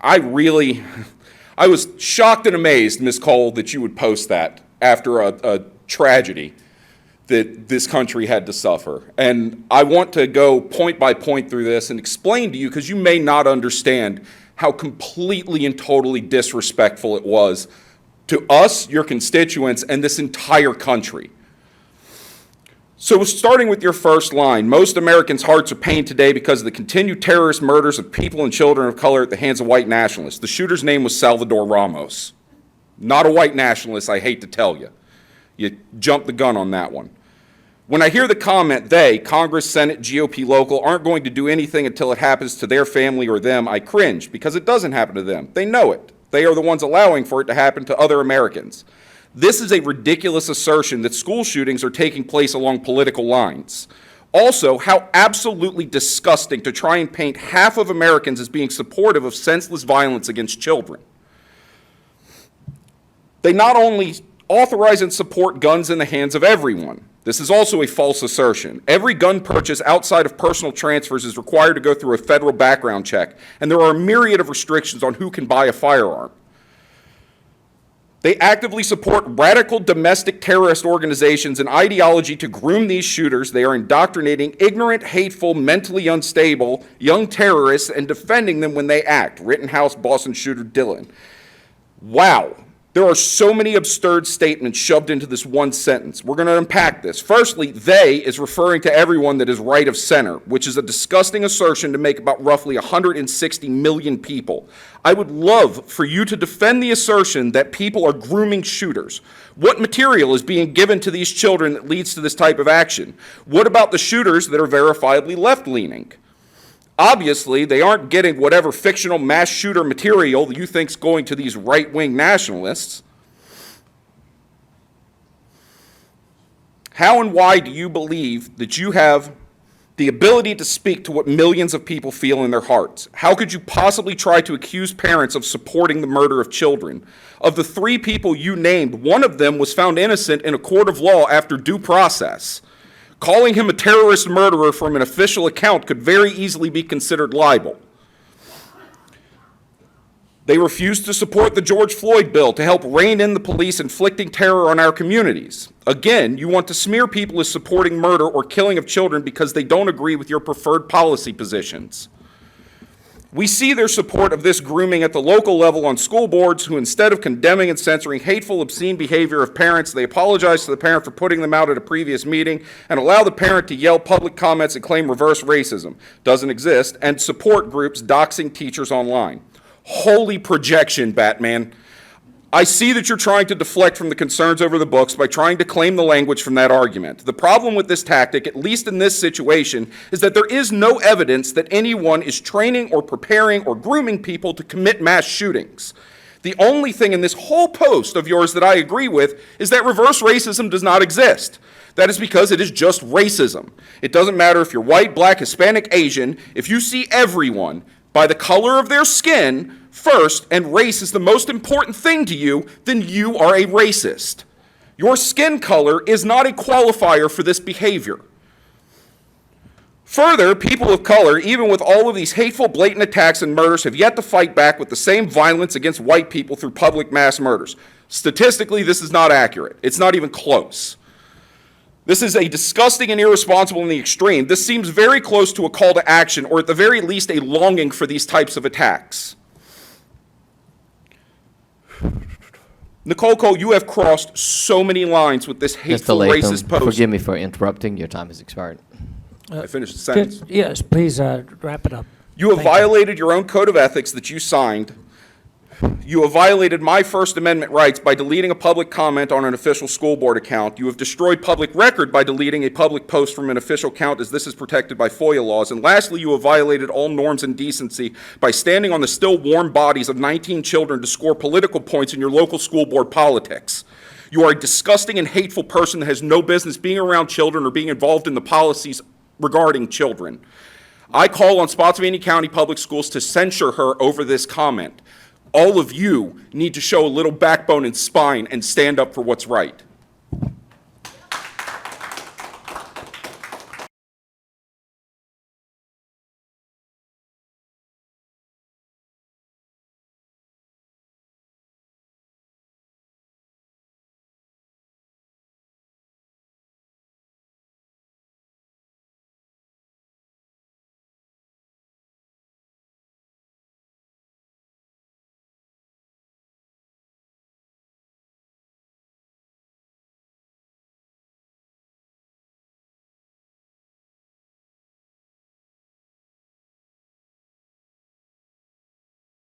I was shocked and amazed, Ms. Cole, that you would post that after a tragedy that this country had to suffer. And I want to go point by point through this and explain to you, because you may not understand how completely and totally disrespectful it was to us, your constituents, and this entire country. So starting with your first line, most Americans' hearts are pained today because of the continued terrorist murders of people and children of color at the hands of white nationalists. The shooter's name was Salvador Ramos. Not a white nationalist, I hate to tell you. You jumped the gun on that one. When I hear the comment, they, Congress, Senate, GOP, local, aren't going to do anything until it happens to their family or them, I cringe, because it doesn't happen to them. They know it. They are the ones allowing for it to happen to other Americans. This is a ridiculous assertion that school shootings are taking place along political lines. Also, how absolutely disgusting to try and paint half of Americans as being supportive of senseless violence against children. They not only authorize and support guns in the hands of everyone. This is also a false assertion. Every gun purchase outside of personal transfers is required to go through a federal background check, and there are a myriad of restrictions on who can buy a firearm. They actively support radical domestic terrorist organizations and ideology to groom these shooters. They are indoctrinating ignorant, hateful, mentally unstable young terrorists and defending them when they act. Rittenhouse, Boston shooter Dylan. Wow. There are so many absurd statements shoved into this one sentence. We're going to unpack this. Firstly, they is referring to everyone that is right of center, which is a disgusting assertion to make about roughly 160 million people. I would love for you to defend the assertion that people are grooming shooters. What material is being given to these children that leads to this type of action? What about the shooters that are verifiably left-leaning? Obviously, they aren't getting whatever fictional mass shooter material that you think's going to these right-wing nationalists. How and why do you believe that you have the ability to speak to what millions of people feel in their hearts? How could you possibly try to accuse parents of supporting the murder of children? Of the 3 people you named, one of them was found innocent in a court of law after due process. Calling him a terrorist murderer from an official account could very easily be considered libel. They refused to support the George Floyd bill to help rein in the police inflicting terror on our communities. Again, you want to smear people as supporting murder or killing of children because they don't agree with your preferred policy positions. We see their support of this grooming at the local level on school boards who, instead of condemning and censoring hateful, obscene behavior of parents, they apologize to the parent for putting them out at a previous meeting and allow the parent to yell public comments and claim reverse racism doesn't exist, and support groups doxing teachers online. Holy projection, Batman. I see that you're trying to deflect from the concerns over the books by trying to claim the language from that argument. The problem with this tactic, at least in this situation, is that there is no evidence that anyone is training or preparing or grooming people to commit mass shootings. The only thing in this whole post of yours that I agree with is that reverse racism does not exist. That is because it is just racism. It doesn't matter if you're white, black, Hispanic, Asian. If you see everyone by the color of their skin first, and race is the most important thing to you, then you are a racist. Your skin color is not a qualifier for this behavior. Further, people of color, even with all of these hateful, blatant attacks and murders, have yet to fight back with the same violence against white people through public mass murders. Statistically, this is not accurate. It's not even close. This is a disgusting and irresponsible in the extreme. This seems very close to a call to action, or at the very least, a longing for these types of attacks. Nicole Cole, you have crossed so many lines with this hateful, Mr. Latham, racist post. forgive me for interrupting. Your time has expired. I finished the sentence. Yes, please wrap it up. You have violated your own code of ethics that you signed. You have violated my First Amendment rights by deleting a public comment on an official school board account. You have destroyed public record by deleting a public post from an official account, as this is protected by FOIA laws. And lastly, you have violated all norms and decency by standing on the still warm bodies of 19 children to score political points in your local school board politics. You are a disgusting and hateful person that has no business being around children or being involved in the policies regarding children. I call on Spotsylvania County Public Schools to censure her over this comment. All of you need to show a little backbone and spine and stand up for what's right.